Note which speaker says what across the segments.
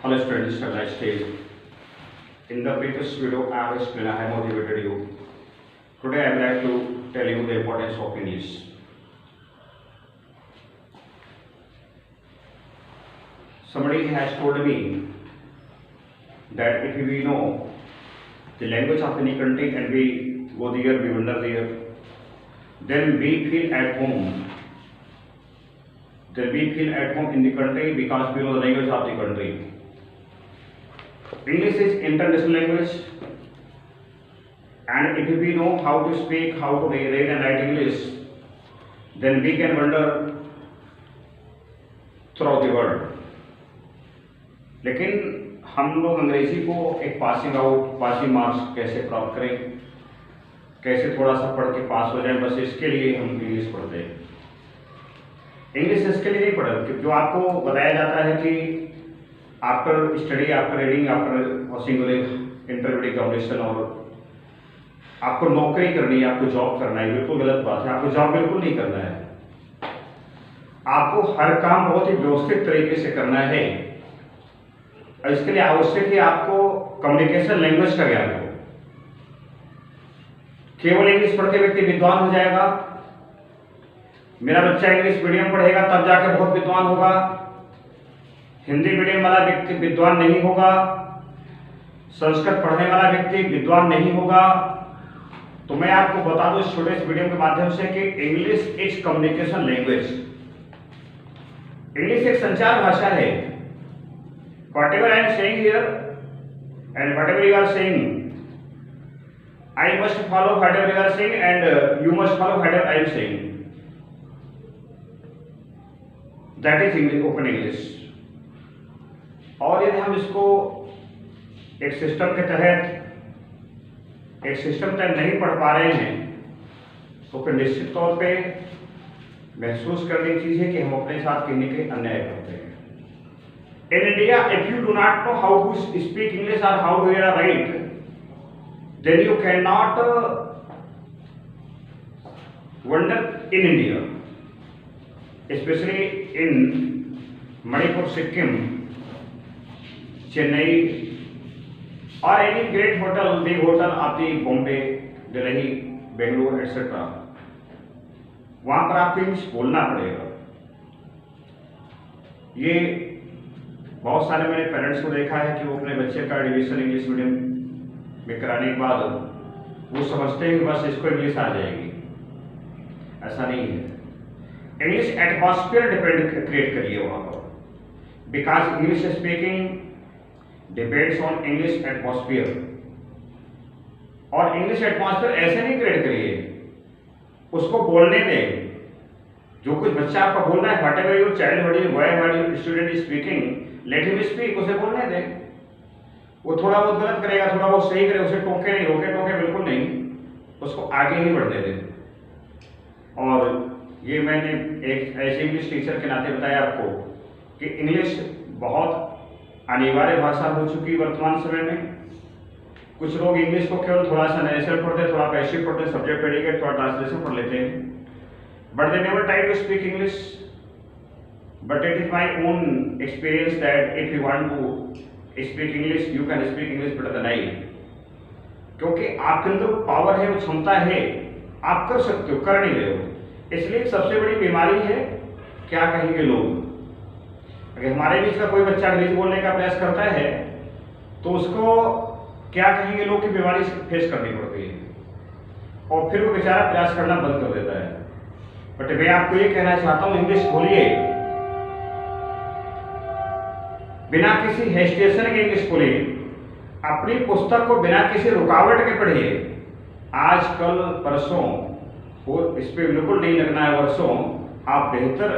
Speaker 1: Hello students, have a nice day. In the previous video, I have explained, I have motivated you. Today, I would like to tell you the importance of English. Somebody has told me that if we know the language of any country and we go there, we wander there, then we feel at home. Then we feel at home in the country because we know the language of the country. English is international language, and if we know how to speak, how to read and write English, then we can wander throughout the world. लेकिन हम लोग अंग्रेजी को एक passing marks कैसे प्राप्त करें, कैसे थोड़ा सा पढ़ के पास हो जाए, बस इसके लिए हम इंग्लिश पढ़ते हैं। इंग्लिश इसके लिए नहीं पढ़ते जो आपको बताया जाता है कि after study, after reading, after housing interview examination, और आपको नौकरी करनी है, आपको जॉब करना है, बिल्कुल गलत बात है। आपको जॉब बिल्कुल नहीं करना है। आपको हर काम बहुत ही व्यवस्थित तरीके से करना है, और इसके लिए आवश्यक है आपको कम्युनिकेशन लैंग्वेज का ज्ञान हो। केवल इंग्लिश पढ़ के व्यक्ति विद्वान हो जाएगा, मेरा बच्चा इंग्लिश मीडियम पढ़ेगा तब जाके बहुत विद्वान होगा, हिंदी मीडियम वाला व्यक्ति विद्वान नहीं होगा, संस्कृत पढ़ने वाला व्यक्ति विद्वान नहीं होगा। तो मैं आपको बता दूं इस छोटे इस वीडियो के माध्यम से कि English is communication language. English एक संचार भाषा है। Whatever I am saying here and whatever you are saying, I must follow whatever you are saying and you must follow whatever I am saying. That is English, open English. और यदि हम इसको एक system के तहत एक system तक नहीं पढ़ पा रहे हैं तो फिर निश्चित तौर पे महसूस करने की चीज है कि हम अपने साथ कहीं न कहीं अन्याय करते हैं। In India, if you do not know how to speak English or how to write, then you cannot wander in India, especially in Manipur, Sikkim, Chennai, or any great hotel, big hotel of the Bombay, Delhi, Bangalore, etc. वहां पर आपको English बोलना पड़ेगा। ये बहुत सारे मेरे parents को देखा है कि वो अपने बच्चे का एडमिशन इंग्लिश मीडियम में कराने के बाद वो समझते हैं कि बस इसको इंग्लिश आ जाएगी। ऐसा नहीं है। इंग्लिश एटमॉस्फेयर क्रिएट करिए वहां पर, because English speaking depends on English atmosphere. और इंग्लिश एटमॉस्फेयर ऐसे नहीं क्रिएट करिए, उसको बोलने दें। जो कुछ बच्चा आपका बोल रहा है, what ever your child student is speaking, let him speak, उसे बोलने दें। वो थोड़ा बहुत गलत करेगा, थोड़ा बहुत सही करे, उसे टोके नहीं, रोके बिल्कुल नहीं, उसको आगे ही बढ़ने दें। और ये मैंने एक ऐसे इंग्लिश टीचर के नाते बताया आपको कि इंग्लिश बहुत अनिवार्य भाषा हो चुकी है वर्तमान समय में। कुछ लोग इंग्लिश को केवल थोड़ा सा नेचुरल पढ़ते, थोड़ा पैसिव पढ़ते, सब्जेक्ट प्रेडिकेट, थोड़ा ट्रांसलेशन पढ़ लेते हैं, but they never try to speak English. But it is my own experience that if you want to speak English, you can speak English better than I. क्योंकि आपके अंदर power है, वो क्षमता है, आप कर सकते हो, कर नहीं रहे हो। इसलिए सबसे बड़ी बीमारी है क्या कहेंगे लोग। अगर हमारे बीच का कोई बच्चा अंग्रेजी बोलने का प्रयास करता है तो उसको क्या कहेंगे लोग की बीमारी फेस करनी पड़ती है, और फिर वो बेचारा प्रयास करना बंद कर देता है। बट मैं आपको ये कहना चाहता हूँ, इंग्लिश बोलिए, बिना किसी हेस्टेशन के इंग्लिश बोलिए, अपनी पुस्तक को बिना किसी रुकावट के पढ़िए। आज कल परसों हो, इस पर बिल्कुल नहीं लगना है वर्षों, आप बेहतर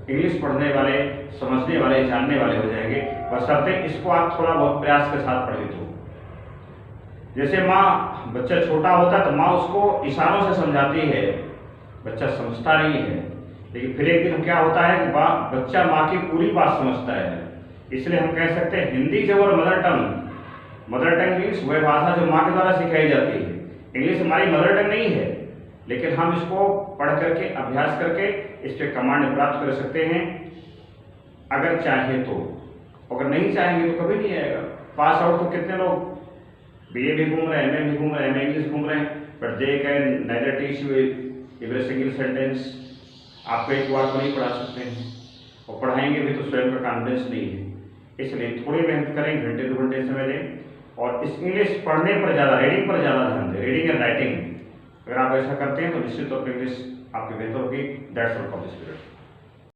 Speaker 1: इंग्लिश पढ़ने वाले, समझने वाले, जानने वाले हो जाएंगे, बशर्ते इसको आप थोड़ा बहुत प्रयास के साथ पढ़िए। तो जैसे माँ, बच्चा छोटा होता है तो माँ उसको इशारों से समझाती है, बच्चा समझता नहीं है, लेकिन फिर एक दिन क्या होता है कि बच्चा माँ की पूरी बात समझता है। इसलिए हम कह सकते हैं हिंदी जब और मदर टंग मीन्स वह भाषा जो माँ के द्वारा सिखाई जाती है। इंग्लिश हमारी मदर टंग नहीं है, लेकिन हम इसको पढ़ करके, अभ्यास करके इस पर कमांड प्राप्त कर सकते हैं अगर चाहे तो। अगर नहीं चाहेंगे तो कभी नहीं आएगा। पास आउट तो कितने लोग बीए भी घूम रहे हैं, एमए भी घूम रहे हैं, एमए इंग्लिश घूम रहे हैं, but they can nether teach you every single sentence. आपको एक बार तो नहीं पढ़ा सकते हैं, और पढ़ाएंगे भी तो स्वयं का कॉन्फिडेंस नहीं है। इसलिए थोड़ी मेहनत करें, घंटे 2 घंटे समय दें, और इस इंग्लिश पढ़ने पर ज़्यादा, रीडिंग पर ज़्यादा ध्यान दें, रीडिंग एंड राइटिंग। अगर आप ऐसा करते हैं तो निश्चित तौर पर इंग्लिश आपकी बेहतर होगी। That's all for this period.